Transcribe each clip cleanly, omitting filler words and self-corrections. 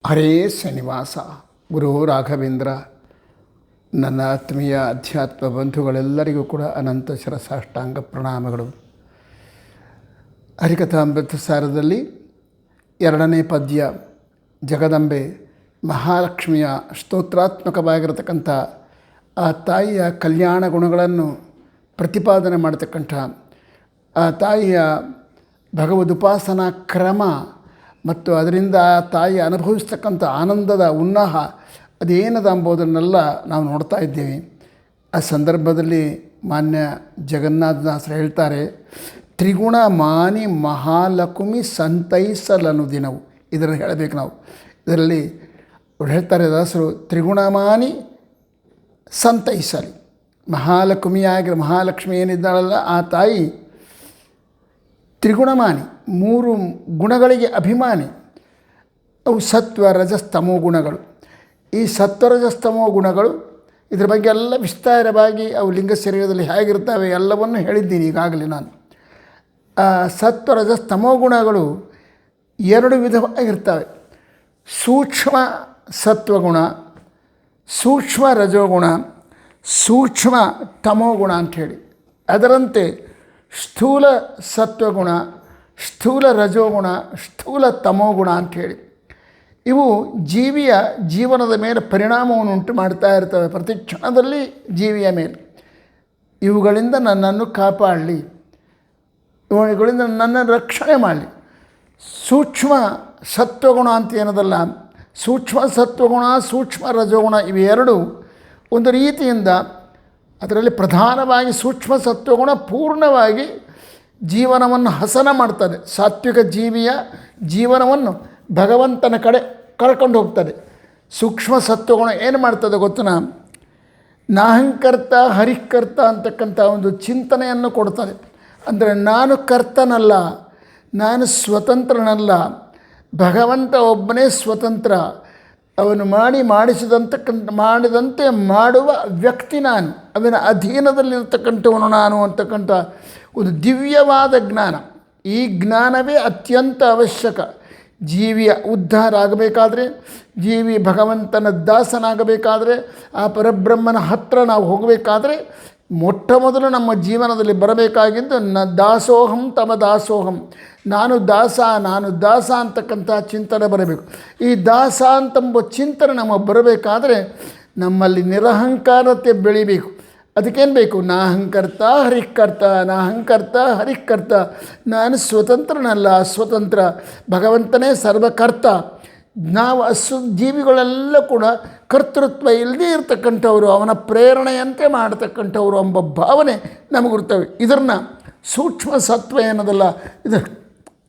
ಹರೇ ಶ್ರೀನಿವಾಸ. ಗುರು ರಾಘವೇಂದ್ರ. ನನ್ನ ಆತ್ಮೀಯ ಅಧ್ಯಾತ್ಮ ಬಂಧುಗಳೆಲ್ಲರಿಗೂ ಕೂಡ ಅನಂತ ಶಿರಸಾಷ್ಟಾಂಗ ಪ್ರಣಾಮಗಳು. ಹರಿಕಥಾಮೃತ ಸಾರದಲ್ಲಿ 2ನೇ ಪದ್ಯ ಜಗದಂಬೆ ಮಹಾಲಕ್ಷ್ಮಿಯ ಸ್ತೋತ್ರಾತ್ಮಕವಾಗಿರತಕ್ಕಂಥ ಆ ತಾಯಿಯ ಕಲ್ಯಾಣ ಗುಣಗಳನ್ನು ಪ್ರತಿಪಾದನೆ ಮಾಡತಕ್ಕಂಥ ಆ ತಾಯಿಯ ಭಗವದುಪಾಸನಾ ಕ್ರಮ ಮತ್ತು ಅದರಿಂದ ಆ ತಾಯಿ ಅನುಭವಿಸ್ತಕ್ಕಂಥ ಆನಂದದ ಉನ್ನಾಹ ಅದೇನದ ಎಂಬುದನ್ನೆಲ್ಲ ನಾವು ನೋಡ್ತಾ ಇದ್ದೇವೆ. ಆ ಸಂದರ್ಭದಲ್ಲಿ ಮಾನ್ಯ ಜಗನ್ನಾಥದಾಸರು ಹೇಳ್ತಾರೆ, ತ್ರಿಗುಣ ಮಾನಿ ಮಹಾಲಕ್ಷ್ಮಿ ಸಂತೈಸಲನು ದಿನವು. ಇದನ್ನು ಹೇಳಬೇಕು ನಾವು. ಇದರಲ್ಲಿ ಅವ್ರು ಹೇಳ್ತಾರೆ ದಾಸರು, ತ್ರಿಗುಣಮಾನಿ ಸಂತೈಸಲಿ. ಮಹಾಲಕ್ಷ್ಮಿ ಏನಿದ್ದಾಳಲ್ಲ ಆ ತಾಯಿ ತ್ರಿಗುಣಮಾನಿ, 3 ಗುಣಗಳಿಗೆ ಅಭಿಮಾನಿ. ಅವು ಸತ್ವ ರಜಸ್ತಮೋ ಗುಣಗಳು. ಈ ಸತ್ವರಜಸ್ತಮೋ ಗುಣಗಳು ಇದರ ಬಗ್ಗೆ ಎಲ್ಲ ವಿಸ್ತಾರವಾಗಿ ಅವು ಲಿಂಗ ಶರೀರದಲ್ಲಿ ಹೇಗಿರ್ತವೆ ಎಲ್ಲವನ್ನು ಹೇಳಿದ್ದೀನಿ ಈಗಾಗಲೇ ನಾನು. ಆ ಸತ್ವರಜಸ್ತಮೋ ಗುಣಗಳು 2 ವಿಧವಾಗಿರ್ತವೆ. ಸೂಕ್ಷ್ಮ ಸತ್ವಗುಣ, ಸೂಕ್ಷ್ಮ ರಜೋಗುಣ, ಸೂಕ್ಷ್ಮ ತಮೋಗುಣ ಅಂಥೇಳಿ. ಅದರಂತೆ ಸ್ಥೂಲ ಸತ್ವಗುಣ, ಸ್ಥೂಲ ರಜೋಗುಣ, ಸ್ಥೂಲ ತಮೋಗುಣ ಅಂಥೇಳಿ ಇವು ಜೀವಿಯ ಜೀವನದ ಮೇಲೆ ಪರಿಣಾಮವನ್ನು ಉಂಟು ಮಾಡ್ತಾ ಇರ್ತವೆ ಪ್ರತಿ ಕ್ಷಣದಲ್ಲಿ ಜೀವಿಯ ಮೇಲೆ. ಇವುಗಳಿಂದ ನನ್ನನ್ನು ಕಾಪಾಡಲಿ, ಇವುಗಳಿಂದ ನನ್ನನ್ನು ರಕ್ಷಣೆ ಮಾಡಲಿ. ಸೂಕ್ಷ್ಮ ಸತ್ವಗುಣ ಅಂತ ಏನದಲ್ಲ, ಸೂಕ್ಷ್ಮ ಸತ್ವಗುಣ ಸೂಕ್ಷ್ಮ ರಜೋಗುಣ ಇವೆರಡು ಒಂದು ರೀತಿಯಿಂದ ಅದರಲ್ಲಿ ಪ್ರಧಾನವಾಗಿ ಸೂಕ್ಷ್ಮ ಸತ್ವಗುಣ ಪೂರ್ಣವಾಗಿ ಜೀವನವನ್ನು ಹಸನ ಮಾಡ್ತದೆ. ಸಾತ್ವಿಕ ಜೀವಿಯ ಜೀವನವನ್ನು ಭಗವಂತನ ಕಡೆ ಕರ್ಕೊಂಡು ಹೋಗ್ತದೆ. ಸೂಕ್ಷ್ಮ ಸತ್ವಗುಣ ಏನು ಮಾಡ್ತದೆ ಗೊತ್ತನಾ? ನಾಹಂಕರ್ತ ಹರಿಕರ್ತ ಅಂತಕ್ಕಂಥ ಒಂದು ಚಿಂತನೆಯನ್ನು ಕೊಡ್ತದೆ. ಅಂದರೆ ನಾನು ಕರ್ತನಲ್ಲ, ನಾನು ಸ್ವತಂತ್ರನಲ್ಲ, ಭಗವಂತ ಒಬ್ಬನೇ ಸ್ವತಂತ್ರ. ಅವನು ಮಾಡಿದಂತೆ ಮಾಡುವ ವ್ಯಕ್ತಿ ನಾನು, ಅವನ ಅಧೀನದಲ್ಲಿರ್ತಕ್ಕಂಥವನು ನಾನು ಅಂತಕ್ಕಂಥ ಒಂದು ದಿವ್ಯವಾದ ಜ್ಞಾನ. ಈ ಜ್ಞಾನವೇ ಅತ್ಯಂತ ಅವಶ್ಯಕ. ಜೀವಿಯ ಉದ್ಧಾರ ಆಗಬೇಕಾದ್ರೆ, ಜೀವಿ ಭಗವಂತನ ದಾಸನಾಗಬೇಕಾದ್ರೆ, ಆ ಪರಬ್ರಹ್ಮನ ಹತ್ತಿರ ನಾವು ಹೋಗಬೇಕಾದ್ರೆ ಮೊಟ್ಟ ಮೊದಲು ನಮ್ಮ ಜೀವನದಲ್ಲಿ ಬರಬೇಕಾಗಿದ್ದು ದಾಸೋಹಂ ತಮ ದಾಸೋಹಂ, ನಾನು ದಾಸ ಅಂತಕ್ಕಂಥ ಚಿಂತನೆ ಬರಬೇಕು. ಈ ದಾಸ ಅಂತಂಬ ಚಿಂತನೆ ನಮ್ಮ ಬರಬೇಕಾದ್ರೆ ನಮ್ಮಲ್ಲಿ ನಿರಹಂಕಾರತೆ ಬೆಳಿಬೇಕು. ಅದಕ್ಕೇನು ಬೇಕು? ನಾಹಂಕರ್ತ ಹರಿಕರ್ತ, ನಾನು ಸ್ವತಂತ್ರನಲ್ಲ, ಸ್ವತಂತ್ರ, ಭಗವಂತನೇ ಸರ್ವಕರ್ತ. ನಾವು ಜೀವಿಗಳೆಲ್ಲ ಕೂಡ ಕರ್ತೃತ್ವ ಇಲ್ಲದೇ ಇರತಕ್ಕಂಥವ್ರು, ಅವನ ಪ್ರೇರಣೆಯಂತೆ ಮಾಡತಕ್ಕಂಥವ್ರು ಎಂಬ ಭಾವನೆ ನಮಗಿರ್ತವೆ. ಇದನ್ನು ಸೂಕ್ಷ್ಮ ಸತ್ವ ಏನದಲ್ಲ, ಇದು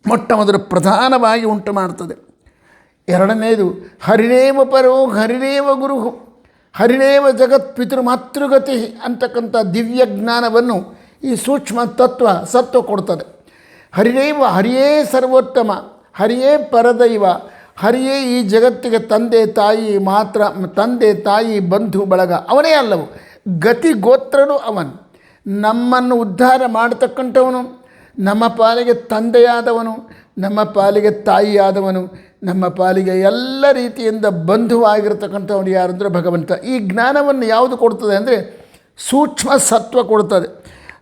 ಮೊಟ್ಟ ಮೊದಲು ಪ್ರಧಾನವಾಗಿ ಉಂಟು ಮಾಡ್ತದೆ. 2ನೇದು ಹರಿರೇವ ಪರೋ ಹರಿರೇವ ಗುರು ಹರಿರೇವ ಜಗತ್ ಪಿತೃಮಾತೃಗತಿ ಅಂತಕ್ಕಂಥ ದಿವ್ಯ ಜ್ಞಾನವನ್ನು ಈ ಸೂಕ್ಷ್ಮ ಸತ್ವ ಕೊಡ್ತದೆ. ಹರಿಯೇ ಸರ್ವೋತ್ತಮ, ಹರಿಯೇ ಪರದೈವ, ಹರಿಯೇ ಈ ಜಗತ್ತಿಗೆ ತಂದೆ ತಾಯಿ ಬಂಧು ಬಳಗ, ಅವನೇ ಅಲ್ಲವು. ಗತಿ ಗೋತ್ರನು ಅವನು. ನಮ್ಮನ್ನು ಉದ್ಧಾರ ಮಾಡತಕ್ಕಂಥವನು, ನಮ್ಮ ಪಾಲಿಗೆ ತಂದೆಯಾದವನು, ನಮ್ಮ ಪಾಲಿಗೆ ತಾಯಿಯಾದವನು, ನಮ್ಮ ಪಾಲಿಗೆ ಎಲ್ಲ ರೀತಿಯಿಂದ ಬಂಧುವಾಗಿರ್ತಕ್ಕಂಥವನು ಯಾರಂದರೆ ಭಗವಂತ. ಈ ಜ್ಞಾನವನ್ನು ಯಾವುದು ಕೊಡ್ತದೆ ಅಂದರೆ ಸೂಕ್ಷ್ಮ ಸತ್ವ ಕೊಡ್ತದೆ.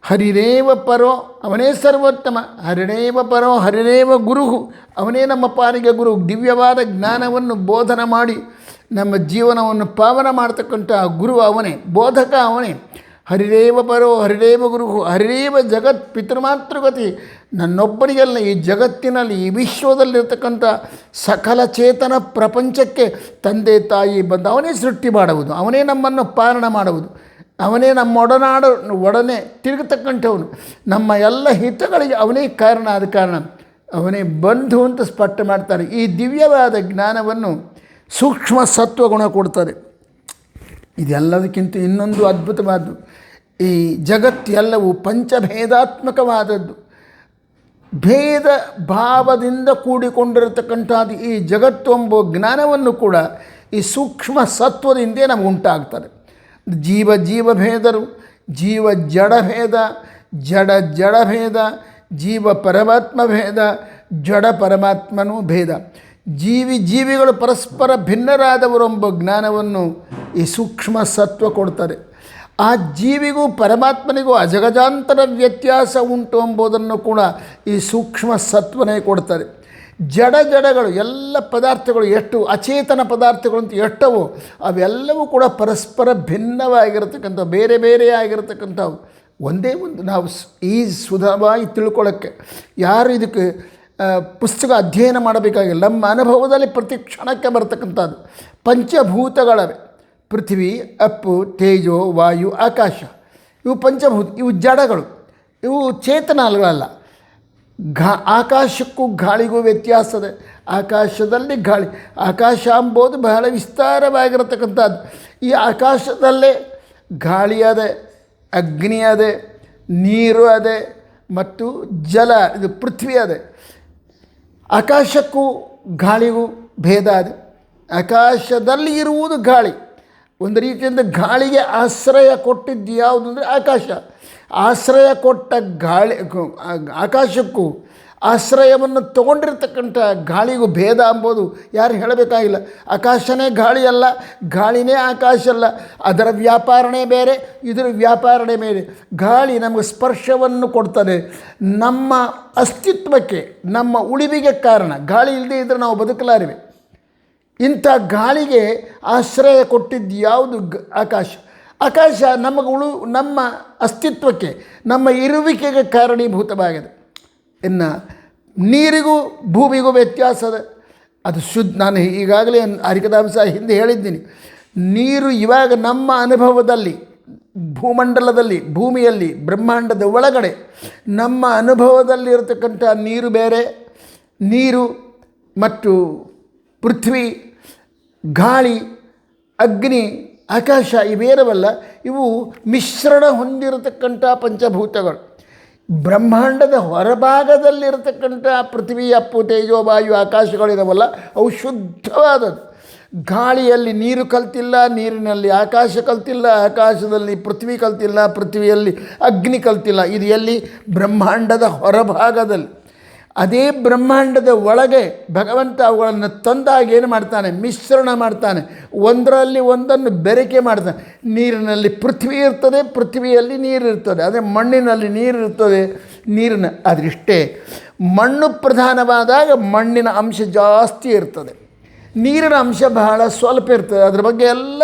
ಹರಿರೇವ ಪರೋ, ಅವನೇ ಸರ್ವೋತ್ತಮ. ಹರಿರೇವ ಪರೋ ಹರಿರೇವ ಗುರು, ಅವನೇ ನಮ್ಮ ಪಾಲಿಗೆ ಗುರು. ದಿವ್ಯವಾದ ಜ್ಞಾನವನ್ನು ಬೋಧನ ಮಾಡಿ ನಮ್ಮ ಜೀವನವನ್ನು ಪಾವನ ಮಾಡ್ತಕ್ಕಂಥ ಗುರು ಅವನೇ, ಬೋಧಕ ಅವನೇ. ಹರಿರೇವ ಪರೋ ಹರಿರೇವ ಗುರು ಹರಿರೇವ ಜಗತ್ ಪಿತೃಮಾತೃಗತಿ, ನನ್ನೊಬ್ಬನಿಗೆಲ್ಲ ಈ ಜಗತ್ತಿನಲ್ಲಿ ಈ ವಿಶ್ವದಲ್ಲಿರ್ತಕ್ಕಂಥ ಸಕಲ ಚೇತನ ಪ್ರಪಂಚಕ್ಕೆ ತಂದೆ ತಾಯಿ ಬಂದು ಅವನೇ ಸೃಷ್ಟಿ ಮಾಡುವುದು, ಅವನೇ ನಮ್ಮನ್ನು ಪಾಲನ ಮಾಡುವುದು, ಅವನೇ ನಮ್ಮ ಒಡನೆ ತಿರುಗತಕ್ಕಂಥವನು. ನಮ್ಮ ಎಲ್ಲ ಹಿತಗಳಿಗೆ ಅವನೇ ಕಾರಣ. ಆದ ಕಾರಣ ಅವನೇ ಬಂಧು ಅಂತ ಸ್ಪಷ್ಟ ಮಾಡ್ತಾರೆ. ಈ ದಿವ್ಯವಾದ ಜ್ಞಾನವನ್ನು ಸೂಕ್ಷ್ಮ ಸತ್ವಗುಣ ಕೊಡ್ತಾರೆ. ಇದೆಲ್ಲದಕ್ಕಿಂತ ಇನ್ನೊಂದು ಅದ್ಭುತವಾದ್ದು, ಈ ಜಗತ್ತೆಲ್ಲವೂ ಪಂಚಭೇದಾತ್ಮಕವಾದದ್ದು. ಭೇದ ಭಾವದಿಂದ ಕೂಡಿಕೊಂಡಿರತಕ್ಕಂಥದ್ದು ಈ ಜಗತ್ತು ಎಂಬ ಜ್ಞಾನವನ್ನು ಕೂಡ ಈ ಸೂಕ್ಷ್ಮ ಸತ್ವದಿಂದೇ ನಮಗೆ ಉಂಟಾಗ್ತದೆ. ಜೀವಭೇದರು, ಜೀವ ಜಡಭೇದ, ಜಡಭೇದ, ಜೀವ ಪರಮಾತ್ಮ ಭೇದ, ಜಡ ಪರಮಾತ್ಮನೂ ಭೇದ. ಜೀವಿಗಳು ಪರಸ್ಪರ ಭಿನ್ನರಾದವರೆಂಬ ಜ್ಞಾನವನ್ನು ಈ ಸೂಕ್ಷ್ಮ ಸತ್ವ ಕೊಡ್ತಾರೆ. ಆ ಜೀವಿಗೂ ಪರಮಾತ್ಮನಿಗೂ ಅಜಗಜಾಂತರ ವ್ಯತ್ಯಾಸ ಉಂಟು ಎಂಬುದನ್ನು ಕೂಡ ಈ ಸೂಕ್ಷ್ಮ ಸತ್ವನೇ ಕೊಡ್ತಾರೆ. ಜಡಗಳು ಎಲ್ಲ ಪದಾರ್ಥಗಳು ಎಷ್ಟು ಅಚೇತನ ಪದಾರ್ಥಗಳು ಅಂತ ಎಷ್ಟವೋ ಅವೆಲ್ಲವೂ ಕೂಡ ಪರಸ್ಪರ ಭಿನ್ನವಾಗಿರತಕ್ಕಂಥ ಬೇರೆ ಬೇರೆ ಆಗಿರತಕ್ಕಂಥವು. ಒಂದೇ ಒಂದು ನಾವು ಈ ಸುಲಭವಾಗಿ ತಿಳ್ಕೊಳ್ಳೋಕ್ಕೆ ಯಾರು ಇದಕ್ಕೆ ಪುಸ್ತಕ ಅಧ್ಯಯನ ಮಾಡಬೇಕಾಗಿಲ್ಲ. ನಮ್ಮ ಅನುಭವದಲ್ಲಿ ಪ್ರತಿ ಕ್ಷಣಕ್ಕೆ ಬರ್ತಕ್ಕಂಥದ್ದು ಪಂಚಭೂತಗಳವೆ. ಪೃಥ್ವಿ, ಅಪ್ಪು, ತೇಜೋ, ವಾಯು, ಆಕಾಶ. ಇವು ಪಂಚಭೂತ, ಇವು ಜಡಗಳು, ಇವು ಚೇತನಗಳಲ್ಲ. ಆಕಾಶಕ್ಕೂ ಗಾಳಿಗೂ ವ್ಯತ್ಯಾಸ ಇದೆ. ಆಕಾಶದಲ್ಲಿ ಗಾಳಿ, ಆಕಾಶ ಎಂಬುದು ಬಹಳ ವಿಸ್ತಾರವಾಗಿರತಕ್ಕಂಥದ್ದು. ಈ ಆಕಾಶದಲ್ಲೇ ಗಾಳಿ ಅದೆ, ಅಗ್ನಿ ಅದೆ, ನೀರು ಅದೆ ಮತ್ತು ಜಲ, ಇದು ಪೃಥ್ವಿ ಅದೆ. ಆಕಾಶಕ್ಕೂ ಗಾಳಿಗೂ ಭೇದ ಇದೆ. ಆಕಾಶದಲ್ಲಿ ಇರುವುದು ಗಾಳಿ. ಒಂದು ರೀತಿಯಿಂದ ಗಾಳಿಗೆ ಆಶ್ರಯ ಕೊಟ್ಟಿದ್ದು ಯಾವುದು ಅಂದರೆ ಆಕಾಶ. ಆಶ್ರಯ ಕೊಟ್ಟ ಗಾಳಿ ಆಕಾಶಕ್ಕೂ ಆಶ್ರಯವನ್ನು ತಗೊಂಡಿರ್ತಕ್ಕಂಥ ಗಾಳಿಗೂ ಭೇದ ಅಂಬೋದು ಯಾರು ಹೇಳಬೇಕಾಗಿಲ್ಲ. ಆಕಾಶನೇ ಗಾಳಿ ಅಲ್ಲ, ಗಾಳಿನೇ ಆಕಾಶ ಅಲ್ಲ. ಅದರ ವ್ಯಾಪಾರನೇ ಬೇರೆ, ಇದರ ವ್ಯಾಪಾರನೇ ಬೇರೆ. ಗಾಳಿ ನಮಗೆ ಸ್ಪರ್ಶವನ್ನು ಕೊಡ್ತದೆ, ನಮ್ಮ ಅಸ್ತಿತ್ವಕ್ಕೆ, ನಮ್ಮ ಉಳಿವಿಗೆ ಕಾರಣ. ಗಾಳಿ ಇಲ್ಲದೆ ಇದ್ದರೆ ನಾವು ಬದುಕಲಾರಿವೆ. ಇಂಥ ಗಾಳಿಗೆ ಆಶ್ರಯ ಕೊಟ್ಟಿದ್ದು ಯಾವುದು? ಆಕಾಶ. ಆಕಾಶ ನಮ್ಮ ಅಸ್ತಿತ್ವಕ್ಕೆ, ನಮ್ಮ ಇರುವಿಕೆಗೆ ಕಾರಣೀಭೂತವಾಗಿದೆ. ಇನ್ನು ನೀರಿಗೂ ಭೂಮಿಗೂ ವ್ಯತ್ಯಾಸ ಇದೆ. ಅದು ಶುದ್ಧ. ನಾನು ಈಗಾಗಲೇ ಹರಿಕಥಾಂಶ ಹಿಂದೆ ಹೇಳಿದ್ದೀನಿ. ನೀರು ಇವಾಗ ನಮ್ಮ ಅನುಭವದಲ್ಲಿ, ಭೂಮಂಡಲದಲ್ಲಿ, ಭೂಮಿಯಲ್ಲಿ, ಬ್ರಹ್ಮಾಂಡದ ಒಳಗಡೆ ನಮ್ಮ ಅನುಭವದಲ್ಲಿ ಇರತಕ್ಕಂಥ ನೀರು ಬೇರೆ. ನೀರು ಮತ್ತು ಪೃಥ್ವಿ, ಗಾಳಿ, ಅಗ್ನಿ, ಆಕಾಶ ಇವೇನವಲ್ಲ, ಇವು ಮಿಶ್ರಣ ಹೊಂದಿರತಕ್ಕಂಥ ಪಂಚಭೂತಗಳು. ಬ್ರಹ್ಮಾಂಡದ ಹೊರಭಾಗದಲ್ಲಿರತಕ್ಕಂಥ ಪೃಥ್ವಿ, ಅಪ್ಪು, ತೇಜೋ, ವಾಯು, ಆಕಾಶಗಳಿರವಲ್ಲ, ಅವು ಶುದ್ಧವಾದದ್ದು. ಗಾಳಿಯಲ್ಲಿ ನೀರು ಕಲ್ತಿಲ್ಲ, ನೀರಿನಲ್ಲಿ ಆಕಾಶ ಕಲ್ತಿಲ್ಲ, ಆಕಾಶದಲ್ಲಿ ಪೃಥ್ವಿ ಕಲ್ತಿಲ್ಲ, ಪೃಥ್ವಿಯಲ್ಲಿ ಅಗ್ನಿ ಕಲ್ತಿಲ್ಲ. ಇದು ಎಲ್ಲಿ? ಬ್ರಹ್ಮಾಂಡದ ಹೊರಭಾಗದಲ್ಲಿ. ಅದೇ ಬ್ರಹ್ಮಾಂಡದ ಒಳಗೆ ಭಗವಂತ ಅವುಗಳನ್ನು ತಂದಾಗ ಏನು ಮಾಡ್ತಾನೆ? ಮಿಶ್ರಣ ಮಾಡ್ತಾನೆ, ಒಂದರಲ್ಲಿ ಒಂದನ್ನು ಬೆರಕೆ ಮಾಡ್ತಾನೆ. ನೀರಿನಲ್ಲಿ ಪೃಥ್ವಿ ಇರ್ತದೆ, ಪೃಥ್ವಿಯಲ್ಲಿ ನೀರು ಇರ್ತದೆ. ಅದೇ ಮಣ್ಣಿನಲ್ಲಿ ನೀರು ಇರ್ತದೆ, ನೀರಿನ ಅದರಿಷ್ಟೇ. ಮಣ್ಣು ಪ್ರಧಾನವಾದಾಗ ಮಣ್ಣಿನ ಅಂಶ ಜಾಸ್ತಿ ಇರ್ತದೆ, ನೀರಿನ ಅಂಶ ಬಹಳ ಸ್ವಲ್ಪ ಇರ್ತದೆ. ಅದರ ಬಗ್ಗೆ ಎಲ್ಲ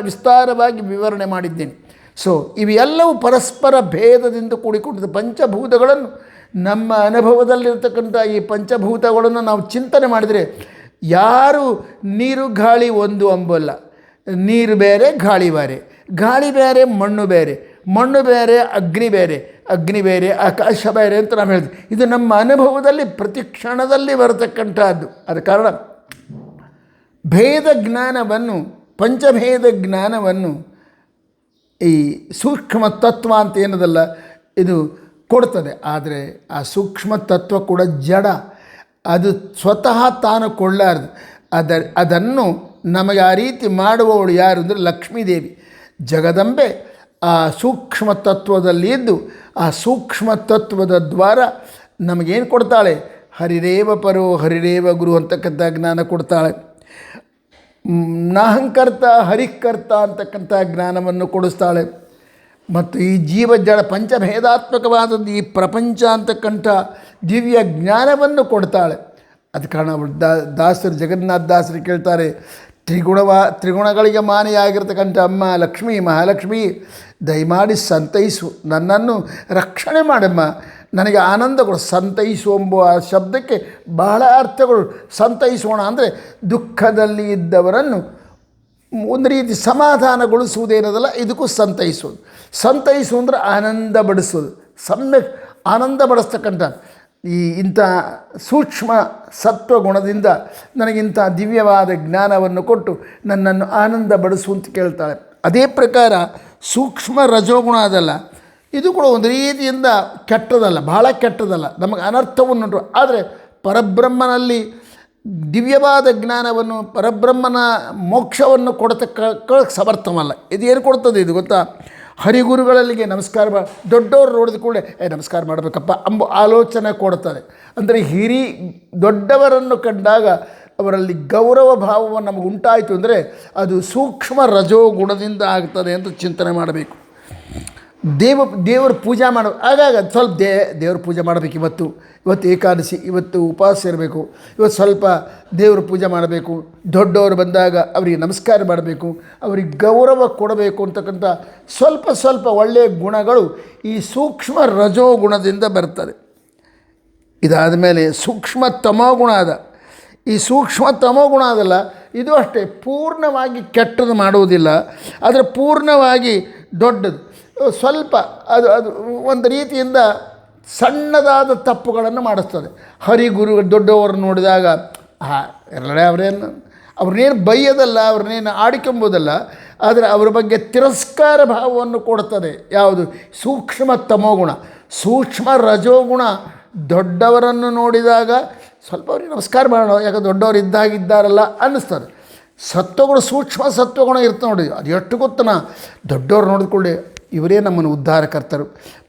ವಿಸ್ತಾರವಾಗಿ ವಿವರಣೆ ಮಾಡಿದ್ದೀನಿ. ಸೊ ಇವೆಲ್ಲವೂ ಪರಸ್ಪರ ಭೇದದಿಂದ ಕೂಡಿಕೊಂಡಿದ್ದ ಪಂಚಭೂತಗಳನ್ನು ನಮ್ಮ ಅನುಭವದಲ್ಲಿರ್ತಕ್ಕಂಥ ಈ ಪಂಚಭೂತಗಳನ್ನು ನಾವು ಚಿಂತನೆ ಮಾಡಿದರೆ ಯಾರು ನೀರು ಗಾಳಿ ಒಂದು ಅಂಬಲ್ಲ. ನೀರು ಬೇರೆ, ಗಾಳಿ ಬೇರೆ, ಗಾಳಿ ಬೇರೆ, ಮಣ್ಣು ಬೇರೆ, ಮಣ್ಣು ಬೇರೆ, ಅಗ್ನಿ ಬೇರೆ, ಅಗ್ನಿ ಬೇರೆ, ಆಕಾಶ ಬೇರೆ ಅಂತ ನಾವು ಹೇಳಿದ್ವಿ. ಇದು ನಮ್ಮ ಅನುಭವದಲ್ಲಿ ಪ್ರತಿ ಕ್ಷಣದಲ್ಲಿ ಬರತಕ್ಕಂಥದ್ದು. ಆದ ಕಾರಣ ಭೇದ ಜ್ಞಾನವನ್ನು, ಪಂಚಭೇದ ಜ್ಞಾನವನ್ನು ಈ ಸೂಕ್ಷ್ಮ ತತ್ವ ಅಂತ ಏನದಲ್ಲ ಇದು ಕೊಡ್ತದೆ. ಆದರೆ ಆ ಸೂಕ್ಷ್ಮ ತತ್ವ ಕೂಡ ಜಡ, ಅದು ಸ್ವತಃ ತಾನು ಕೊಳ್ಳಾರದು. ಅದನ್ನು ನಮಗೆ ಆ ರೀತಿ ಮಾಡುವವಳು ಯಾರು ಅಂದರೆ ಲಕ್ಷ್ಮೀದೇವಿ, ಜಗದಂಬೆ. ಆ ಸೂಕ್ಷ್ಮ ತತ್ವದಲ್ಲಿ ಇದ್ದು ಆ ಸೂಕ್ಷ್ಮ ತತ್ವದ ದ್ವಾರ ನಮಗೇನು ಕೊಡ್ತಾಳೆ? ಹರಿರೇವ ಪರೋ ಹರಿರೇವ ಗುರು ಅಂತಕ್ಕಂಥ ಜ್ಞಾನ ಕೊಡ್ತಾಳೆ. ನಾಹಂಕರ್ತ ಹರಿಕರ್ತ ಅಂತಕ್ಕಂಥ ಜ್ಞಾನವನ್ನು ಕೊಡಿಸ್ತಾಳೆ. ಮತ್ತು ಈ ಜೀವ ಜಡ ಪಂಚಭೇದಾತ್ಮಕವಾದದ್ದು ಈ ಪ್ರಪಂಚ ಅಂತಕ್ಕಂಥ ದಿವ್ಯ ಜ್ಞಾನವನ್ನು ಕೊಡ್ತಾಳೆ. ಅದು ಕಾರಣ ಅವಳು ದಾಸರು, ಜಗನ್ನಾಥ ದಾಸರು ಕೇಳ್ತಾರೆ, ತ್ರಿಗುಣಗಳಿಗೆ ಮಾನೆಯಾಗಿರ್ತಕ್ಕಂಥ ಅಮ್ಮ ಲಕ್ಷ್ಮೀ, ಮಹಾಲಕ್ಷ್ಮಿ, ದಯಮಾಡಿ ಸಂತೈಸು, ನನ್ನನ್ನು ರಕ್ಷಣೆ ಮಾಡಮ್ಮ, ನನಗೆ ಆನಂದ ಕೊಡು. ಸಂತೈಸು ಎಂಬ ಆ ಶಬ್ದಕ್ಕೆ ಬಹಳ ಅರ್ಥಗಳು. ಸಂತೈಸೋಣ ಅಂದರೆ ದುಃಖದಲ್ಲಿ ಇದ್ದವರನ್ನು ಒಂದು ರೀತಿ ಸಮಾಧಾನಗೊಳಿಸುವುದೇನದಲ್ಲ, ಇದಕ್ಕೂ ಸಂತೈಸೋದು. ಸಂತೈಸು ಅಂದರೆ ಆನಂದ ಪಡಿಸೋದು, ಸಮ್ಯಕ್ ಆನಂದ ಪಡಿಸ್ತಕ್ಕಂಥ ಈ ಇಂಥ ಸೂಕ್ಷ್ಮ ಸತ್ವಗುಣದಿಂದ ನನಗಿಂಥ ದಿವ್ಯವಾದ ಜ್ಞಾನವನ್ನು ಕೊಟ್ಟು ನನ್ನನ್ನು ಆನಂದ ಪಡಿಸು ಅಂತ ಕೇಳ್ತಾಳೆ. ಅದೇ ಪ್ರಕಾರ ಸೂಕ್ಷ್ಮ ರಜೋಗುಣ ಅದಲ್ಲ, ಇದು ಕೂಡ ಒಂದು ರೀತಿಯಿಂದ ಕೆಟ್ಟದಲ್ಲ, ಬಹಳ ಕೆಟ್ಟದಲ್ಲ, ನಮಗೆ ಅನರ್ಥವನ್ನುಂಟು. ಆದರೆ ಪರಬ್ರಹ್ಮನಲ್ಲಿ ದಿವ್ಯವಾದ ಜ್ಞಾನವನ್ನು, ಪರಬ್ರಹ್ಮನ ಮೋಕ್ಷವನ್ನು ಕೊಡತಕ್ಕ ಸಮರ್ಥವಲ್ಲ. ಇದು ಏನು ಕೊಡ್ತದೆ? ಇದು ಗೊತ್ತಾ? ಹರಿಗುರುಗಳಲ್ಲಿಗೆ ನಮಸ್ಕಾರ ದೊಡ್ಡವರು ನೋಡಿದ ಕೂಡಲೇ ನಮಸ್ಕಾರ ಮಾಡಬೇಕಪ್ಪ ಎಂಬ ಆಲೋಚನೆ ಕೊಡ್ತದೆ. ಅಂದರೆ ದೊಡ್ಡವರನ್ನು ಕಂಡಾಗ ಅವರಲ್ಲಿ ಗೌರವ ಭಾವವನ್ನು ನಮಗೆ ಉಂಟಾಯಿತು ಅಂದರೆ ಅದು ಸೂಕ್ಷ್ಮ ರಜೋಗುಣದಿಂದ ಆಗ್ತದೆ ಅಂತ ಚಿಂತನೆ ಮಾಡಬೇಕು. ದೇವರ ಪೂಜೆ ಮಾಡೋ ಆಗಾಗ ಸ್ವಲ್ಪ ದೇವ್ರ ಪೂಜೆ ಮಾಡಬೇಕು. ಇವತ್ತು ಏಕಾದಶಿ, ಇವತ್ತು ಉಪವಾಸ ಇರಬೇಕು, ಇವತ್ತು ಸ್ವಲ್ಪ ದೇವ್ರ ಪೂಜೆ ಮಾಡಬೇಕು, ದೊಡ್ಡವರು ಬಂದಾಗ ಅವರಿಗೆ ನಮಸ್ಕಾರ ಮಾಡಬೇಕು, ಅವರಿಗೆ ಗೌರವ ಕೊಡಬೇಕು ಅಂತಕ್ಕಂಥ ಸ್ವಲ್ಪ ಒಳ್ಳೆಯ ಗುಣಗಳು ಈ ಸೂಕ್ಷ್ಮ ರಜೋಗುಣದಿಂದ ಬರ್ತದೆ. ಇದಾದ ಮೇಲೆ ಸೂಕ್ಷ್ಮ ತಮೋಗುಣ ಅದ. ಈ ಸೂಕ್ಷ್ಮ ತಮೋಗುಣ ಅದಲ್ಲ, ಇದು ಅಷ್ಟೇ ಪೂರ್ಣವಾಗಿ ಕೆಟ್ಟದ್ದು ಮಾಡುವುದಿಲ್ಲ, ಆದರೆ ಪೂರ್ಣವಾಗಿ ದೊಡ್ಡದು ಸ್ವಲ್ಪ ಅದು ಒಂದು ರೀತಿಯಿಂದ ಸಣ್ಣದಾದ ತಪ್ಪುಗಳನ್ನು ಮಾಡಿಸ್ತದೆ. ಹರಿಗುರು ದೊಡ್ಡವರು ನೋಡಿದಾಗ ಎಲ್ಲರೇ ಅವ್ರನ್ನೇನು ಬೈಯೋದಲ್ಲ, ಅವ್ರನ್ನೇನು ಆಡಿಕೊಂಬೋದಲ್ಲ, ಆದರೆ ಅವರ ಬಗ್ಗೆ ತಿರಸ್ಕಾರ ಭಾವವನ್ನು ಕೊಡ್ತದೆ. ಯಾವುದು? ಸೂಕ್ಷ್ಮ ತಮೋಗುಣ. ಸೂಕ್ಷ್ಮ ರಜೋಗುಣ ದೊಡ್ಡವರನ್ನು ನೋಡಿದಾಗ ಸ್ವಲ್ಪ ಅವ್ರಿಗೆ ನಮಸ್ಕಾರ ಮಾಡೋಣ, ಯಾಕೆ ದೊಡ್ಡವರು ಇದ್ದಾರಲ್ಲ ಅನ್ನಿಸ್ತದೆ. ಸತ್ವಗುಣ, ಸೂಕ್ಷ್ಮ ಸತ್ವಗುಣ ಇರ್ತದೆ ನೋಡಿ, ಅದು ಎಷ್ಟು ಗೊತ್ತನ, ದೊಡ್ಡವ್ರು ನೋಡಿಕೊಳ್ಳಿ ಇವರೇ ನಮ್ಮನ್ನು ಉದ್ಧಾರಕರ್ತರು.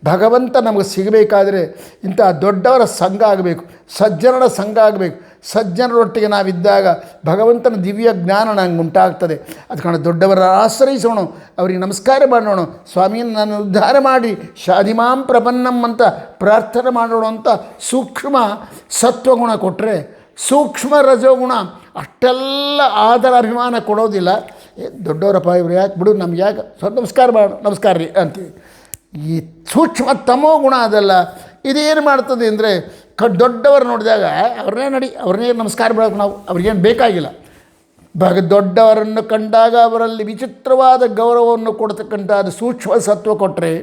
ಭಗವಂತ ನಮಗೆ ಸಿಗಬೇಕಾದರೆ ಇಂಥ ದೊಡ್ಡವರ ಸಂಘ ಆಗಬೇಕು, ಸಜ್ಜನರ ಸಂಘ ಆಗಬೇಕು. ಸಜ್ಜನರೊಟ್ಟಿಗೆ ನಾವಿದ್ದಾಗ ಭಗವಂತನ ದಿವ್ಯ ಜ್ಞಾನ ನಂಗೆ ಉಂಟಾಗ್ತದೆ. ಅದಕ್ಕೆ ದೊಡ್ಡವರ ಆಶ್ರಯಿಸೋಣ, ಅವರಿಗೆ ನಮಸ್ಕಾರ ಮಾಡೋಣ, ಸ್ವಾಮಿಯನ್ನು ನಾನು ಉದ್ಧಾರ ಮಾಡಿ ಶಾದಿಮಾಂ ಪ್ರಪನ್ನಂ ಅಂತ ಪ್ರಾರ್ಥನೆ ಮಾಡೋಣ ಅಂತ ಸೂಕ್ಷ್ಮ ಸತ್ವಗುಣ ಕೊಟ್ಟರೆ, ಸೂಕ್ಷ್ಮ ರಜೋಗುಣ ಅಷ್ಟೆಲ್ಲ ಆದರ ಅಭಿಮಾನ ಕೊಡೋದಿಲ್ಲ. ದೊಡ್ಡವರಪ್ಪ ಇವರು ಯಾಕೆ ಬಿಡು, ನಮ್ಗೆ ಯಾಕೆ ಸ್ವಲ್ಪ ನಮಸ್ಕಾರ ಮಾಡೋಣ, ನಮಸ್ಕಾರ ರೀ ಅಂತೀವಿ. ಈ ಸೂಕ್ಷ್ಮ ತಮೋ ಗುಣ ಅದಲ್ಲ. ಇದೇನು ಮಾಡ್ತದೆ ಅಂದರೆ ದೊಡ್ಡವರು ನೋಡಿದಾಗ ಅವ್ರನ್ನೇ ನಮಸ್ಕಾರ ಮಾಡೋಕೆ ನಾವು ಅವ್ರಿಗೇನು ಬೇಕಾಗಿಲ್ಲ. ದೊಡ್ಡವರನ್ನು ಕಂಡಾಗ ಅವರಲ್ಲಿ ವಿಚಿತ್ರವಾದ ಗೌರವವನ್ನು ಕೊಡ್ತಕ್ಕಂಥ ಅದು ಸೂಕ್ಷ್ಮ ಸತ್ವ ಕೊಟ್ಟರೆ,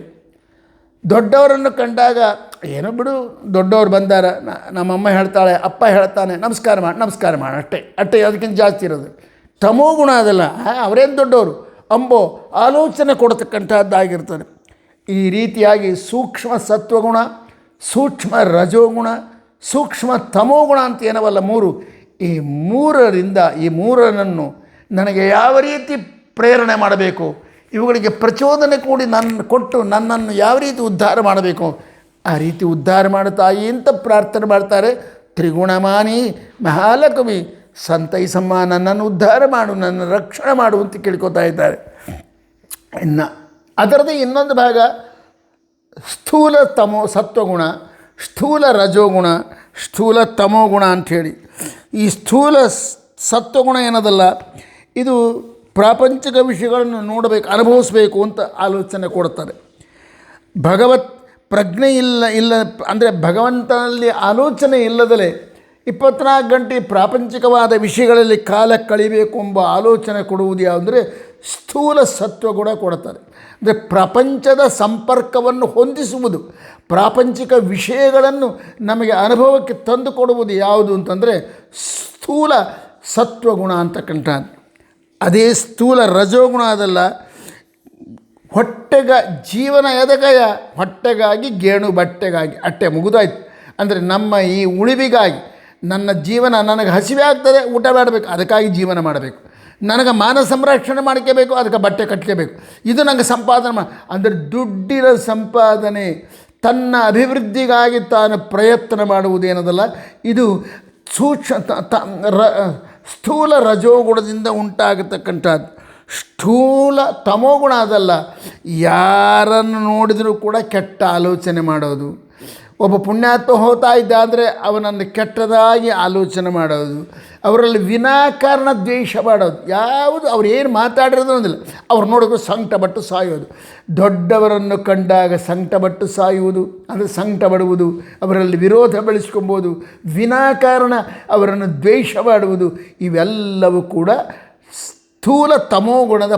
ದೊಡ್ಡವರನ್ನು ಕಂಡಾಗ ಏನೋ ಬಿಡು ದೊಡ್ಡವ್ರು ಬಂದಾರ, ನಮ್ಮಮ್ಮ ಹೇಳ್ತಾಳೆ, ಅಪ್ಪ ಹೇಳ್ತಾನೆ, ನಮಸ್ಕಾರ ಮಾಡಿ ಅಷ್ಟೇ ಅದಕ್ಕಿಂತ ಜಾಸ್ತಿ ಇರೋದು. ತಮೋಗುಣ ಅದಲ್ಲ, ಅವರೇನು ದೊಡ್ಡವರು ಅಂಬೋ ಆಲೋಚನೆ ಕೊಡ್ತಕ್ಕಂಥದ್ದಾಗಿರ್ತದೆ. ಈ ರೀತಿಯಾಗಿ ಸೂಕ್ಷ್ಮ ಸತ್ವಗುಣ, ಸೂಕ್ಷ್ಮ ರಜೋಗುಣ, ಸೂಕ್ಷ್ಮ ತಮೋಗುಣ ಅಂತ ಏನವಲ್ಲ ಮೂರು, ಈ ಮೂರನ್ನು ನನಗೆ ಯಾವ ರೀತಿ ಪ್ರೇರಣೆ ಮಾಡಬೇಕು, ಇವುಗಳಿಗೆ ಪ್ರಚೋದನೆ ಕೊಟ್ಟು ನನ್ನನ್ನು ಯಾವ ರೀತಿ ಉದ್ಧಾರ ಮಾಡಬೇಕು ಆ ರೀತಿ ಉದ್ಧಾರ ಮಾಡುತ್ತಾಯಿ ಅಂತ ಪ್ರಾರ್ಥನೆ ಮಾಡ್ತಾರೆ. ತ್ರಿಗುಣಮಾನಿ ಮಹಾಲಕವಿ ಸಂತೈಸಮ್ಮ, ನನ್ನನ್ನು ಉದ್ಧಾರ ಮಾಡು, ನನ್ನ ರಕ್ಷಣೆ ಮಾಡು ಅಂತ ಕೇಳ್ಕೊತಾ ಇದ್ದಾರೆ. ಇನ್ನು ಅದರದೇ ಇನ್ನೊಂದು ಭಾಗ ಸ್ಥೂಲ ಸತ್ವಗುಣ, ಸ್ಥೂಲ ರಜೋಗುಣ, ಸ್ಥೂಲ ತಮೋಗುಣ ಅಂಥೇಳಿ. ಈ ಸ್ಥೂಲ ಸತ್ವಗುಣ ಏನದಲ್ಲ, ಇದು ಪ್ರಾಪಂಚಿಕ ವಿಷಯಗಳನ್ನು ನೋಡಬೇಕು, ಅನುಭವಿಸಬೇಕು ಅಂತ ಆಲೋಚನೆ ಕೊಡ್ತಾರೆ. ಭಗವತ್ ಪ್ರಜ್ಞೆ ಇಲ್ಲ ಅಂದರೆ ಭಗವಂತನಲ್ಲಿ ಆಲೋಚನೆ ಇಲ್ಲದಲೇ 24 ಗಂಟೆ ಪ್ರಾಪಂಚಿಕವಾದ ವಿಷಯಗಳಲ್ಲಿ ಕಾಲ ಕಳಿಬೇಕು ಎಂಬ ಆಲೋಚನೆ ಕೊಡುವುದು ಯಾವುದಂದರೆ ಸ್ಥೂಲ ಸತ್ವಗುಣ ಕೊಡ್ತಾರೆ. ಅಂದರೆ ಪ್ರಪಂಚದ ಸಂಪರ್ಕವನ್ನು ಹೊಂದಿಸುವುದು, ಪ್ರಾಪಂಚಿಕ ವಿಷಯಗಳನ್ನು ನಮಗೆ ಅನುಭವಕ್ಕೆ ತಂದು ಕೊಡುವುದು ಯಾವುದು ಅಂತಂದರೆ ಸ್ಥೂಲ ಸತ್ವಗುಣ ಅಂತಕ್ಕಂಥದ್ದು. ಅದೇ ಸ್ಥೂಲ ರಜೋಗುಣ ಅದಲ್ಲ. ಜೀವನ ಎದಗಯ ಹೊಟ್ಟೆಗಾಗಿ ಗೇಣು ಬಟ್ಟೆಗಾಗಿ ಅಟ್ಟೆ ಮುಗಿದಾಯ್ತು. ಅಂದರೆ ನಮ್ಮ ಈ ಉಳಿವಿಗಾಗಿ, ನನ್ನ ಜೀವನ ನನಗೆ ಹಸಿವೆ ಆಗ್ತದೆ, ಊಟ ಮಾಡಬೇಕು, ಅದಕ್ಕಾಗಿ ಜೀವನ ಮಾಡಬೇಕು. ನನಗೆ ಮಾನ ಸಂರಕ್ಷಣೆ ಮಾಡ್ಕೋಬೇಕು, ಅದಕ್ಕೆ ಬಟ್ಟೆ ಕಟ್ಕೋಬೇಕು. ಇದು ನನಗೆ ಸಂಪಾದನೆ ಅಂದರೆ ದುಡ್ಡಿನ ಸಂಪಾದನೆ, ತನ್ನ ಅಭಿವೃದ್ಧಿಗಾಗಿ ತಾನು ಪ್ರಯತ್ನ ಮಾಡುವುದೇನದಲ್ಲ, ಇದು ಸ್ಥೂಲ ರಜೋಗುಣದಿಂದ ಉಂಟಾಗತಕ್ಕಂಥದ್ದು. ಸ್ಥೂಲ ತಮೋಗುಣ ಅದಲ್ಲ. ಯಾರನ್ನು ನೋಡಿದರೂ ಕೂಡ ಕೆಟ್ಟ ಆಲೋಚನೆ ಮಾಡೋದು. ಒಬ್ಬ ಪುಣ್ಯಾತ್ಮ ಹೋಗ್ತಾ ಇದ್ದ ಅಂದರೆ ಅವನನ್ನು ಕೆಟ್ಟದಾಗಿ ಆಲೋಚನೆ ಮಾಡೋದು, ಅವರಲ್ಲಿ ವಿನಾಕಾರಣ ದ್ವೇಷ ಮಾಡೋದು. ಯಾವುದು ಅವ್ರು ಏನು ಮಾತಾಡಿರೋದು ಅಂದಿಲ್ಲ, ಅವ್ರು ನೋಡಿದ್ರು ಸಂಕಟಪಟ್ಟು ಸಾಯೋದು. ದೊಡ್ಡವರನ್ನು ಕಂಡಾಗ ಸಂಕಟಪಟ್ಟು ಸಾಯುವುದು ಅಂದರೆ ಸಂಕಟಪಡುವುದು, ಅವರಲ್ಲಿ ವಿರೋಧ ಬೆಳೆಸ್ಕೊಬೋದು, ವಿನಾಕಾರಣ ಅವರನ್ನು ದ್ವೇಷ ಮಾಡುವುದು, ಇವೆಲ್ಲವೂ ಕೂಡ ಸ್ಥೂಲ ತಮೋಗುಣದ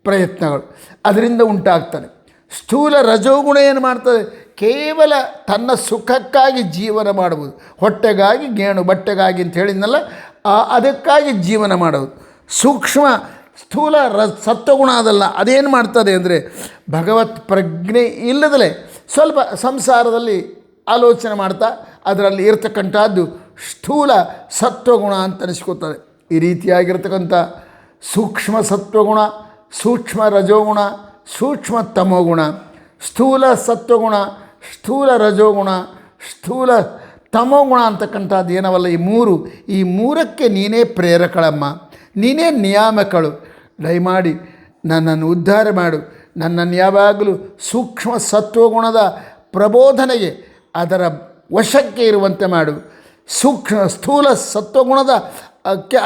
ಪ್ರಯತ್ನಗಳು, ಅದರಿಂದ ಉಂಟಾಗ್ತದೆ. ಸ್ಥೂಲ ರಜೋಗುಣ ಏನು ಮಾಡ್ತದೆ, ಕೇವಲ ತನ್ನ ಸುಖಕ್ಕಾಗಿ ಜೀವನ ಮಾಡುವುದು, ಹೊಟ್ಟೆಗಾಗಿ ಗೇಣು ಬಟ್ಟೆಗಾಗಿ ಅಂತ ಹೇಳಿದ್ನಲ್ಲ, ಅದಕ್ಕಾಗಿ ಜೀವನ ಮಾಡೋದು. ಸೂಕ್ಷ್ಮ ಸ್ಥೂಲ ಸತ್ವಗುಣ ಅದಲ್ಲ. ಅದೇನು ಮಾಡ್ತದೆ ಅಂದರೆ ಭಗವತ್ ಪ್ರಜ್ಞೆ ಇಲ್ಲದಲೇ ಸ್ವಲ್ಪ ಸಂಸಾರದಲ್ಲಿ ಆಲೋಚನೆ ಮಾಡ್ತಾ ಅದರಲ್ಲಿ ಇರತಕ್ಕಂಥದ್ದು ಸ್ಥೂಲ ಸತ್ವಗುಣ ಅಂತ ಅನಿಸ್ಕೋತದೆ. ಈ ರೀತಿಯಾಗಿರ್ತಕ್ಕಂಥ ಸೂಕ್ಷ್ಮ ಸತ್ವಗುಣ, ಸೂಕ್ಷ್ಮ ರಜೋಗುಣ, ಸೂಕ್ಷ್ಮ ತಮೋಗುಣ, ಸ್ಥೂಲ ಸತ್ವಗುಣ, ಸ್ಥೂಲ ರಜೋಗುಣ, ಸ್ಥೂಲ ತಮೋಗುಣ ಅಂತಕ್ಕಂಥದ್ದು ಏನವಲ್ಲ, ಈ ಮೂರಕ್ಕೆ ನೀನೇ ಪ್ರೇರಕಳಮ್ಮ, ನೀನೇ ನಿಯಾಮಕಳು. ದಯಮಾಡಿ ನನ್ನನ್ನು ಉದ್ಧಾರ ಮಾಡು. ನನ್ನನ್ನು ಯಾವಾಗಲೂ ಸೂಕ್ಷ್ಮ ಸತ್ವಗುಣದ ಪ್ರಬೋಧನೆಗೆ, ಅದರ ವಶಕ್ಕೆ ಇರುವಂತೆ ಮಾಡು. ಸ್ಥೂಲ ಸತ್ವಗುಣದ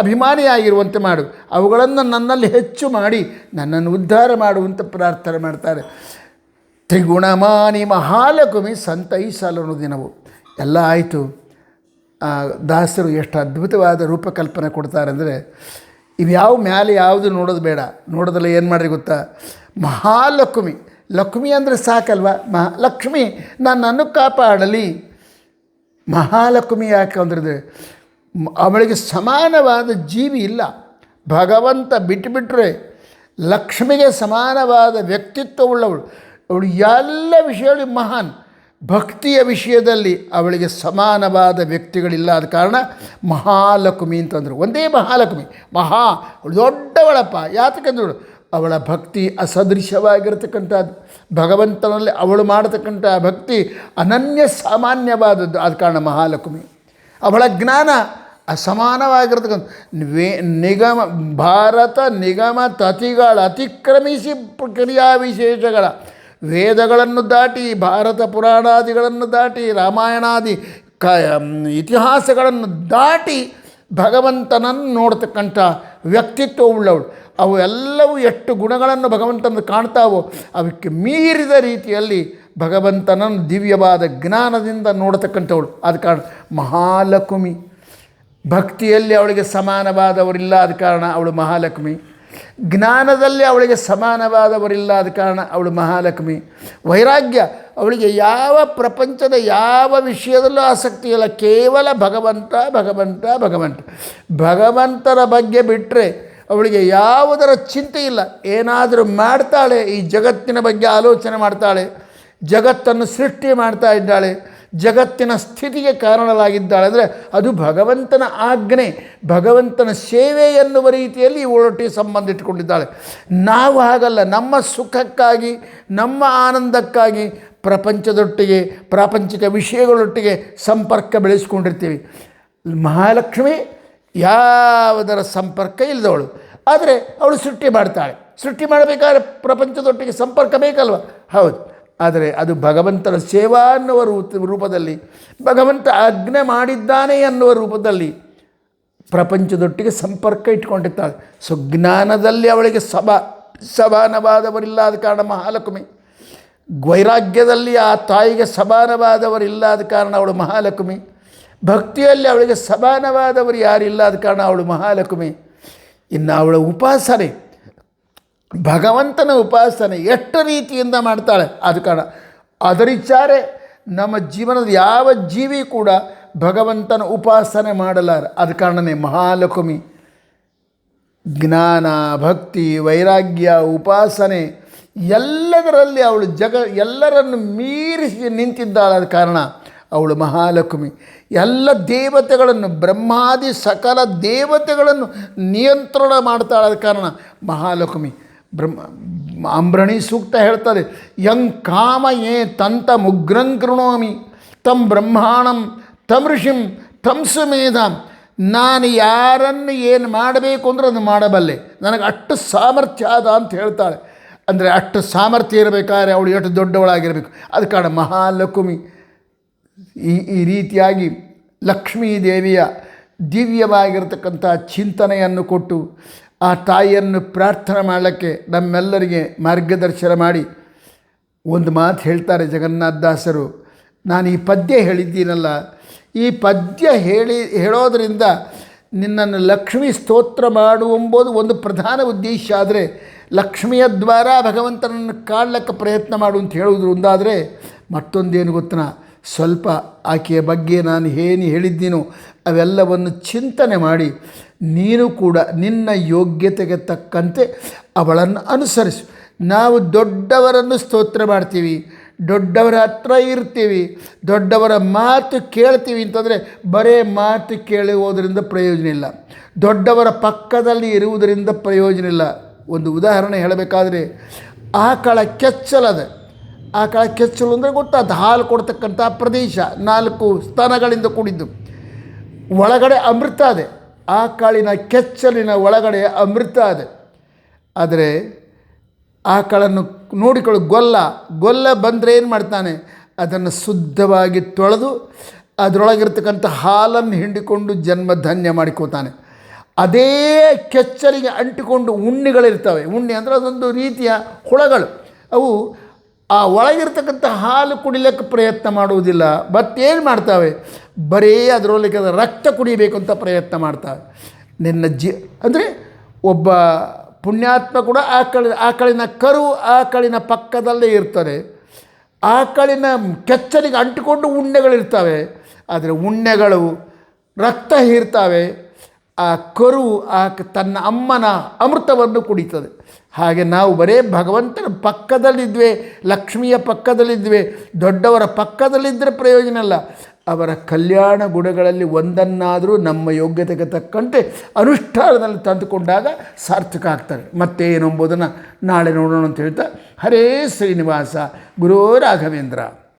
ಅಭಿಮಾನಿಯಾಗಿರುವಂತೆ ಮಾಡು. ಅವುಗಳನ್ನು ನನ್ನಲ್ಲಿ ಹೆಚ್ಚು ಮಾಡಿ ನನ್ನನ್ನು ಉದ್ಧಾರ ಮಾಡುವಂತ ಪ್ರಾರ್ಥನೆ ಮಾಡ್ತಾರೆ. ತ್ರಿಗುಣಮಾನಿ ಮಹಾಲಕ್ಷ್ಮಿ ಸಂತೈಸಲನು ದಿನವು. ಎಲ್ಲ ಆಯಿತು. ದಾಸರು ಎಷ್ಟು ಅದ್ಭುತವಾದ ರೂಪಕಲ್ಪನೆ ಕೊಡ್ತಾರೆ ಅಂದರೆ, ಇವ್ಯಾವ ಮ್ಯಾಲೆ ಯಾವುದು ನೋಡೋದು ಬೇಡ. ನೋಡೋದಲ್ಲ ಏನು ಮಾಡ್ರಿ ಗೊತ್ತಾ, ಮಹಾಲಕ್ಷ್ಮಿ. ಲಕ್ಷ್ಮಿ ಅಂದರೆ ಸಾಕಲ್ವ, ಲಕ್ಷ್ಮಿ ನನ್ನನ್ನು ಕಾಪಾಡಲಿ. ಮಹಾಲಕ್ಷ್ಮಿ ಯಾಕೆ ಅಂದರೆ ಅವಳಿಗೆ ಸಮಾನವಾದ ಜೀವಿ ಇಲ್ಲ. ಭಗವಂತ ಬಿಟ್ಟುಬಿಟ್ರೆ ಲಕ್ಷ್ಮಿಗೆ ಸಮಾನವಾದ ವ್ಯಕ್ತಿತ್ವವುಳ್ಳವಳು. ಅವಳು ಎಲ್ಲ ವಿಷಯಗಳು ಮಹಾನ್. ಭಕ್ತಿಯ ವಿಷಯದಲ್ಲಿ ಅವಳಿಗೆ ಸಮಾನವಾದ ವ್ಯಕ್ತಿಗಳಿಲ್ಲ. ಆದ ಕಾರಣ ಮಹಾಲಕ್ಷ್ಮಿ ಅಂತಂದರು. ಒಂದೇ ಮಹಾಲಕ್ಷ್ಮಿ, ಅವಳು ದೊಡ್ಡವಳಪ್ಪ. ಯಾತಕ್ಕಂದಳು ಅವಳ ಭಕ್ತಿ ಅಸದೃಶವಾಗಿರತಕ್ಕಂಥದ್ದು. ಭಗವಂತನಲ್ಲಿ ಅವಳು ಮಾಡತಕ್ಕಂಥ ಭಕ್ತಿ ಅನನ್ಯ ಸಾಮಾನ್ಯವಾದದ್ದು. ಆದ ಕಾರಣ ಮಹಾಲಕ್ಷ್ಮಿ. ಅವಳ ಜ್ಞಾನ ಅಸಮಾನವಾಗಿರತಕ್ಕಂಥ ನಿಗಮ ಭಾರತ ನಿಗಮ ತತಿಗಳ ಅತಿಕ್ರಮಿಸಿ ಕ್ರಿಯಾ ವಿಶೇಷಗಳ ವೇದಗಳನ್ನು ದಾಟಿ, ಭಾರತ ಪುರಾಣಾದಿಗಳನ್ನು ದಾಟಿ, ರಾಮಾಯಣಾದಿ ಇತಿಹಾಸಗಳನ್ನು ದಾಟಿ ಭಗವಂತನನ್ನು ನೋಡ್ತಕ್ಕಂಥ ವ್ಯಕ್ತಿತ್ವವುಳ್ಳವಳು. ಅವು ಎಲ್ಲವೂ ಎಷ್ಟು ಗುಣಗಳನ್ನು ಭಗವಂತನ ಕಾಣ್ತಾವೋ ಅವಕ್ಕೆ ಮೀರಿದ ರೀತಿಯಲ್ಲಿ ಭಗವಂತನನ್ನು ದಿವ್ಯವಾದ ಜ್ಞಾನದಿಂದ ನೋಡತಕ್ಕಂಥವಳು. ಆದ ಕಾರಣ ಮಹಾಲಕ್ಷ್ಮಿ. ಭಕ್ತಿಯಲ್ಲಿ ಅವಳಿಗೆ ಸಮಾನವಾದವರಿಲ್ಲ, ಆದ ಕಾರಣ ಅವಳು ಮಹಾಲಕ್ಷ್ಮಿ. ಜ್ಞಾನದಲ್ಲಿ ಅವಳಿಗೆ ಸಮಾನವಾದವರಿಲ್ಲ, ಆದ ಕಾರಣ ಅವಳು ಮಹಾಲಕ್ಷ್ಮಿ. ವೈರಾಗ್ಯ, ಅವಳಿಗೆ ಯಾವ ಪ್ರಪಂಚದ ಯಾವ ವಿಷಯದಲ್ಲೂ ಆಸಕ್ತಿ ಇಲ್ಲ. ಕೇವಲ ಭಗವಂತ ಭಗವಂತ ಭಗವಂತ. ಭಗವಂತನ ಬಗ್ಗೆ ಬಿಟ್ಟರೆ ಅವಳಿಗೆ ಯಾವುದರ ಚಿಂತೆ ಇಲ್ಲ. ಏನಾದರೂ ಮಾಡ್ತಾಳೆ, ಈ ಜಗತ್ತಿನ ಬಗ್ಗೆ ಆಲೋಚನೆ ಮಾಡ್ತಾಳೆ, ಜಗತ್ತನ್ನು ಸೃಷ್ಟಿ ಮಾಡ್ತಾ ಇದ್ದಾಳೆ, ಜಗತ್ತಿನ ಸ್ಥಿತಿಗೆ ಕಾರಣಲಾಗಿದ್ದಾಳೆ. ಅಂದರೆ ಅದು ಭಗವಂತನ ಆಜ್ಞೆ, ಭಗವಂತನ ಸೇವೆ ಎನ್ನುವ ರೀತಿಯಲ್ಲಿ ಇವಳೊಟ್ಟಿಗೆ ಸಂಬಂಧ ಇಟ್ಟುಕೊಂಡಿದ್ದಾಳೆ. ನಾವು ಹಾಗಲ್ಲ. ನಮ್ಮ ಸುಖಕ್ಕಾಗಿ, ನಮ್ಮ ಆನಂದಕ್ಕಾಗಿ ಪ್ರಪಂಚದೊಟ್ಟಿಗೆ, ಪ್ರಾಪಂಚಿಕ ವಿಷಯಗಳೊಟ್ಟಿಗೆ ಸಂಪರ್ಕ ಬೆಳೆಸ್ಕೊಂಡಿರ್ತೀವಿ. ಮಹಾಲಕ್ಷ್ಮಿ ಯಾವುದರ ಸಂಪರ್ಕ ಇಲ್ಲದವಳು. ಆದರೆ ಅವಳು ಸೃಷ್ಟಿ ಮಾಡ್ತಾಳೆ. ಸೃಷ್ಟಿ ಮಾಡಬೇಕಾದ್ರೆ ಪ್ರಪಂಚದೊಟ್ಟಿಗೆ ಸಂಪರ್ಕ ಬೇಕಲ್ವ? ಹೌದು. ಆದರೆ ಅದು ಭಗವಂತನ ಸೇವಾ ಅನ್ನುವ ರೂಪದಲ್ಲಿ, ಭಗವಂತ ಆಜ್ಞೆ ಮಾಡಿದ್ದಾನೆ ಎನ್ನುವ ರೂಪದಲ್ಲಿ ಪ್ರಪಂಚದೊಟ್ಟಿಗೆ ಸಂಪರ್ಕ ಇಟ್ಕೊಂಡಿರ್ತಾಳೆ. ಸೊ ಜ್ಞಾನದಲ್ಲಿ ಅವಳಿಗೆ ಸಮಾನವಾದವರಿಲ್ಲ, ಆದ ಕಾರಣ ಮಹಾಲಕ್ಷ್ಮಿ. ವೈರಾಗ್ಯದಲ್ಲಿ ಆ ತಾಯಿಗೆ ಸಮಾನವಾದವರಿಲ್ಲ, ಆದ ಕಾರಣ ಅವಳು ಮಹಾಲಕ್ಷ್ಮಿ. ಭಕ್ತಿಯಲ್ಲಿ ಅವಳಿಗೆ ಸಮಾನವಾದವರು ಯಾರಿಲ್ಲ, ಆದ ಕಾರಣ ಅವಳು ಮಹಾಲಕ್ಷ್ಮಿ. ಇನ್ನು ಅವಳ ಉಪಾಸನೆ, ಭಗವಂತನ ಉಪಾಸನೆ ಎಷ್ಟು ರೀತಿಯಿಂದ ಮಾಡ್ತಾಳೆ, ಆದ ಕಾರಣ ಅದರಿಚ್ಚಾರೆ ನಮ್ಮ ಜೀವನದ ಯಾವ ಜೀವಿ ಕೂಡ ಭಗವಂತನ ಉಪಾಸನೆ ಮಾಡಲಾರ. ಆದ ಕಾರಣನೇ ಮಹಾಲಕ್ಷ್ಮಿ. ಜ್ಞಾನ, ಭಕ್ತಿ, ವೈರಾಗ್ಯ, ಉಪಾಸನೆ ಎಲ್ಲದರಲ್ಲಿ ಅವಳು ಎಲ್ಲರನ್ನು ಮೀರಿಸಿ ನಿಂತಿದ್ದಾಳಾದ ಕಾರಣ ಅವಳು ಮಹಾಲಕ್ಷ್ಮಿ. ಎಲ್ಲ ದೇವತೆಗಳನ್ನು, ಬ್ರಹ್ಮಾದಿ ಸಕಲ ದೇವತೆಗಳನ್ನು ನಿಯಂತ್ರಣ ಮಾಡ್ತಾಳಾದ ಕಾರಣ ಮಹಾಲಕ್ಷ್ಮಿ. ಅಂಬ್ರಣಿ ಸೂಕ್ತ ಹೇಳ್ತಾರೆ, ಕಾಮ ಯೇ ತಂತ ಮುಗ್ರಂ ಕೃಣೋಮಿ ತಂ ಬ್ರಹ್ಮಾಣಂ ತಂ ಋಷಿಂ ತಂ ಸುಮೇಧಾಂ. ನಾನು ಯಾರನ್ನು ಏನು ಮಾಡಬೇಕು ಅಂದರೆ ಅದು ಮಾಡಬಲ್ಲೆ, ನನಗೆ ಅಷ್ಟು ಸಾಮರ್ಥ್ಯ ಅದ ಅಂತ ಹೇಳ್ತಾಳೆ. ಅಂದರೆ ಅಷ್ಟು ಸಾಮರ್ಥ್ಯ ಇರಬೇಕಾದ್ರೆ ಅವಳು ಎಷ್ಟು ದೊಡ್ಡವಳಾಗಿರಬೇಕು. ಅದ ಕಾರಣ ಮಹಾಲಕ್ಷ್ಮಿ. ಈ ರೀತಿಯಾಗಿ ಲಕ್ಷ್ಮೀ ದೇವಿಯ ದಿವ್ಯವಾಗಿರತಕ್ಕಂಥ ಚಿಂತನೆಯನ್ನು ಕೊಟ್ಟು ಆ ತಾಯಿಯನ್ನು ಪ್ರಾರ್ಥನೆ ಮಾಡಲಿಕ್ಕೆ ನಮ್ಮೆಲ್ಲರಿಗೆ ಮಾರ್ಗದರ್ಶನ ಮಾಡಿ ಒಂದು ಮಾತು ಹೇಳ್ತಾರೆ ಜಗನ್ನಾಥದಾಸರು. ನಾನು ಈ ಪದ್ಯ ಹೇಳಿದ್ದೀನಲ್ಲ, ಈ ಪದ್ಯ ಹೇಳೋದರಿಂದ ನಿನ್ನನ್ನು ಲಕ್ಷ್ಮೀ ಸ್ತೋತ್ರ ಮಾಡುವೆಂಬುದು ಒಂದು ಪ್ರಧಾನ ಉದ್ದೇಶ. ಆದರೆ ಲಕ್ಷ್ಮಿಯ ದ್ವಾರ ಭಗವಂತನನ್ನು ಕಾಣಲಿಕ್ಕೆ ಪ್ರಯತ್ನ ಮಾಡು ಅಂತ ಹೇಳುವುದು ಒಂದಾದರೆ, ಮತ್ತೊಂದೇನು ಗೊತ್ತನ, ಸ್ವಲ್ಪ ಆಕೆಯ ಬಗ್ಗೆ ನಾನು ಏನು ಹೇಳಿದ್ದೀನೋ ಅವೆಲ್ಲವನ್ನು ಚಿಂತನೆ ಮಾಡಿ ನೀನು ಕೂಡ ನಿನ್ನ ಯೋಗ್ಯತೆಗೆ ತಕ್ಕಂತೆ ಅವಳನ್ನು ಅನುಸರಿಸು. ನಾವು ದೊಡ್ಡವರನ್ನು ಸ್ತೋತ್ರ ಮಾಡ್ತೀವಿ, ದೊಡ್ಡವರ ಹತ್ರ ಇರ್ತೀವಿ, ದೊಡ್ಡವರ ಮಾತು ಕೇಳ್ತೀವಿ ಅಂತಂದರೆ ಬರೇ ಮಾತು ಕೇಳುವುದರಿಂದ ಪ್ರಯೋಜನ ಇಲ್ಲ, ದೊಡ್ಡವರ ಪಕ್ಕದಲ್ಲಿ ಇರುವುದರಿಂದ ಪ್ರಯೋಜನ ಇಲ್ಲ. ಒಂದು ಉದಾಹರಣೆ ಹೇಳಬೇಕಾದ್ರೆ, ಆಕಳ ಕೆಚ್ಚಲದ ಆಕಳ ಕೆಚ್ಚಲು ಅಂದರೆ ಗೊತ್ತಾದ ಹಾಲು ಕೊಡ್ತಕ್ಕಂಥ ಪ್ರದೇಶ 4 ಸ್ತನಗಳಿಂದ ಕೂಡಿದ್ದು. ಒಳಗಡೆ ಅಮೃತ ಇದೆ, ಆಕಳಿನ ಕೆಚ್ಚಲಿನ ಒಳಗಡೆ ಅಮೃತ ಇದೆ. ಆದರೆ ಆಕಳನ್ನು ನೋಡಿಕೊಳ್ಳು, ಗೊಲ್ಲ ಬಂದರೆ ಏನು ಮಾಡ್ತಾನೆ, ಅದನ್ನು ಶುದ್ಧವಾಗಿ ತೊಳೆದು ಅದರೊಳಗಿರ್ತಕ್ಕಂಥ ಹಾಲನ್ನು ಹಿಂಡಿಕೊಂಡು ಜನ್ಮ ಧನ್ಯ ಮಾಡಿಕೋತಾನೆ. ಅದೇ ಕೆಚ್ಚಲಿಗೆ ಅಂಟಿಕೊಂಡು ಉಣ್ಣಿಗಳಿರ್ತವೆ. ಉಣ್ಣೆ ಅಂದರೆ ಅದೊಂದು ರೀತಿಯ ಹುಳಗಳು. ಅವು ಆ ಒಳಗಿರ್ತಕ್ಕಂಥ ಹಾಲು ಕುಡಿಲಿಕ್ಕೆ ಪ್ರಯತ್ನ ಮಾಡುವುದಿಲ್ಲ, ಮತ್ತೇನು ಮಾಡ್ತವೆ, ಬರೀ ಅದರೊಳಗೆ ರಕ್ತ ಕುಡಿಬೇಕು ಅಂತ ಪ್ರಯತ್ನ ಮಾಡ್ತವೆ. ನಿನ್ನ ಅಂದರೆ ಒಬ್ಬ ಪುಣ್ಯಾತ್ಮ ಕೂಡ ಆಕಳಿನ ಕರು ಆಕಳಿನ ಪಕ್ಕದಲ್ಲೇ ಇರ್ತಾರೆ. ಆಕಳಿನ ಕೆಚ್ಚಲಿಗೆ ಅಂಟಿಕೊಂಡು ಉಣ್ಣೆಗಳಿರ್ತವೆ, ಆದರೆ ಉಣ್ಣೆಗಳು ರಕ್ತ ಹೀರ್ತವೆ. ಆ ಕರು ತನ್ನ ಅಮ್ಮನ ಅಮೃತವನ್ನು ಕುಡಿತದೆ. ಹಾಗೆ ನಾವು ಬರೇ ಭಗವಂತನ ಪಕ್ಕದಲ್ಲಿದ್ವಿ, ಲಕ್ಷ್ಮಿಯ ಪಕ್ಕದಲ್ಲಿದ್ವಿ, ದೊಡ್ಡವರ ಪಕ್ಕದಲ್ಲಿದ್ದರೆ ಪ್ರಯೋಜನ ಅಲ್ಲ. ಅವರ ಕಲ್ಯಾಣ ಗುಣಗಳಲ್ಲಿ ಒಂದನ್ನಾದರೂ ನಮ್ಮ ಯೋಗ್ಯತೆಗೆ ತಕ್ಕಂತೆ ಅನುಷ್ಠಾನದಲ್ಲಿ ತಂದುಕೊಂಡಾಗ ಸಾರ್ಥಕ ಆಗ್ತದೆ. ಮತ್ತೇನು ಎಂಬುದನ್ನು ನಾಳೆ ನೋಡೋಣ ಅಂತ ಹೇಳ್ತಾ, ಹರೇ ಶ್ರೀನಿವಾಸ ಗುರೋ ರಾಘವೇಂದ್ರ.